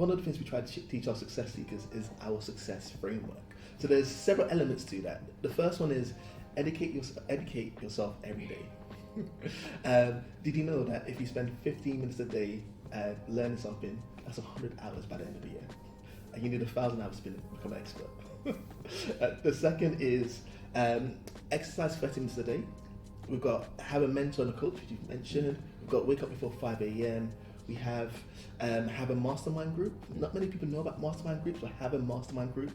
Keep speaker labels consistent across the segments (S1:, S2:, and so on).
S1: one of the things we try to teach our success seekers is our success framework. So there's several elements to that. The first one is educate yourself every day. Did you know that if you spend 15 minutes a day learning something, that's 100 hours by the end of the year, and you need 1,000 hours to become an expert. The second is exercise 30 minutes a day. We've got have a mentor and a coach, which you've mentioned. We've got wake up before 5 a.m. We have a mastermind group. Not many people know about mastermind groups, but have a mastermind group.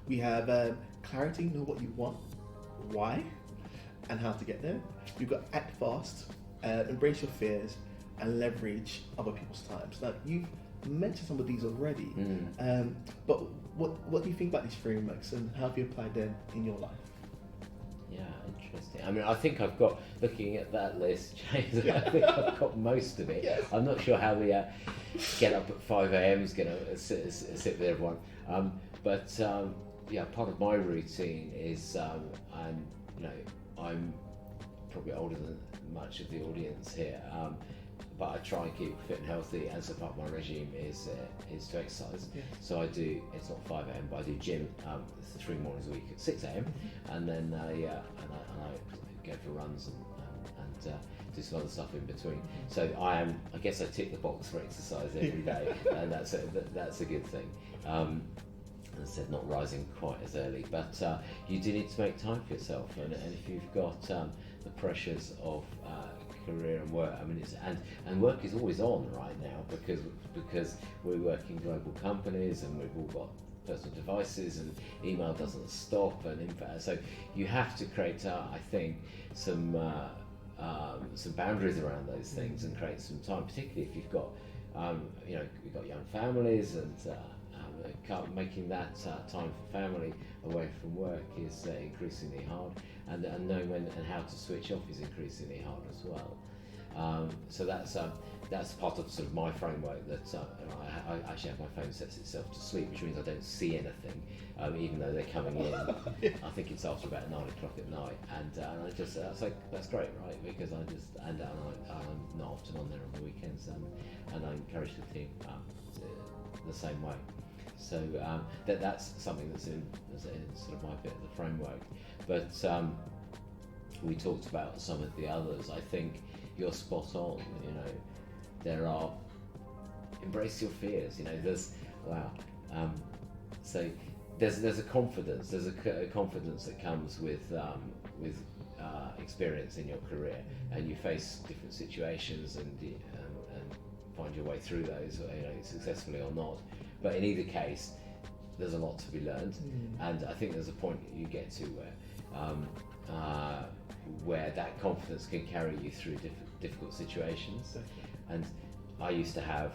S1: We have clarity, know what you want, why, and how to get there. We've got act fast, embrace your fears, and leverage other people's times. Now, you've mentioned some of these already, but what do you think about these frameworks and how have you applied them in your life?
S2: Yeah, interesting. I mean, I think I've got, looking at that list, James, I think I've got most of it. Yes. I'm not sure how the get up at 5 a.m. is going to sit with everyone. But part of my routine is, I'm probably older than much of the audience here, but I try and keep fit and healthy, and so part of my regime is to exercise. Yeah. So I do, it's not 5 a.m, but I do gym 3 mornings a week at 6 a.m, and then I go for runs and do some other stuff in between. So I guess I tick the box for exercise every day, and that's a good thing. As I said, not rising quite as early, but you do need to make time for yourself, and if you've got the pressures of career and work, I mean, and work is always on right now because we work in global companies and we've all got personal devices and email doesn't stop, and so you have to create, I think, some boundaries around those things and create some time, particularly if you've got you've got young families, and making that time for family away from work is increasingly hard, and knowing when and how to switch off is increasingly hard as well. So that's part of sort of my framework, that I actually have my phone sets itself to sleep, which means I don't see anything, even though they're coming in. I think it's after about 9 o'clock at night, and I just so that's great, right? Because I'm not often on there on the weekends, and I encourage the team the same way. So that's something that's in sort of my bit of the framework. But we talked about some of the others. I think you're spot on. There are, embrace your fears. So there's a confidence. There's a confidence that comes with experience in your career, and you face different situations and find your way through those, successfully or not. But in either case, there's a lot to be learned, and I think there's a point that you get to where that confidence can carry you through difficult situations. And I used to have,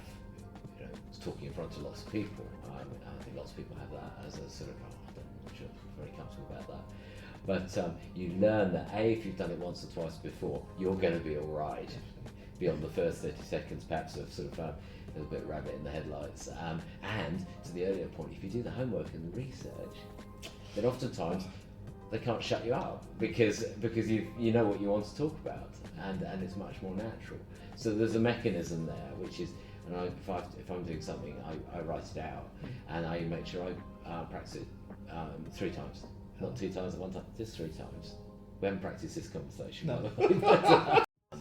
S2: talking in front of lots of people. I think lots of people have that as a sort of, I'm not sure I'm very comfortable about that. But you learn that if you've done it once or twice before, you're going to be all right. Beyond the first 30 seconds, perhaps of sort of a little bit rabbit in the headlights. And to the earlier point, if you do the homework and the research, then oftentimes they can't shut you up because you know what you want to talk about, and it's much more natural. So there's a mechanism there, which is, and if I'm doing something, I write it out, and I make sure I practice it 3 times, not 2 times at one time, just 3 times. We haven't practiced this conversation. No.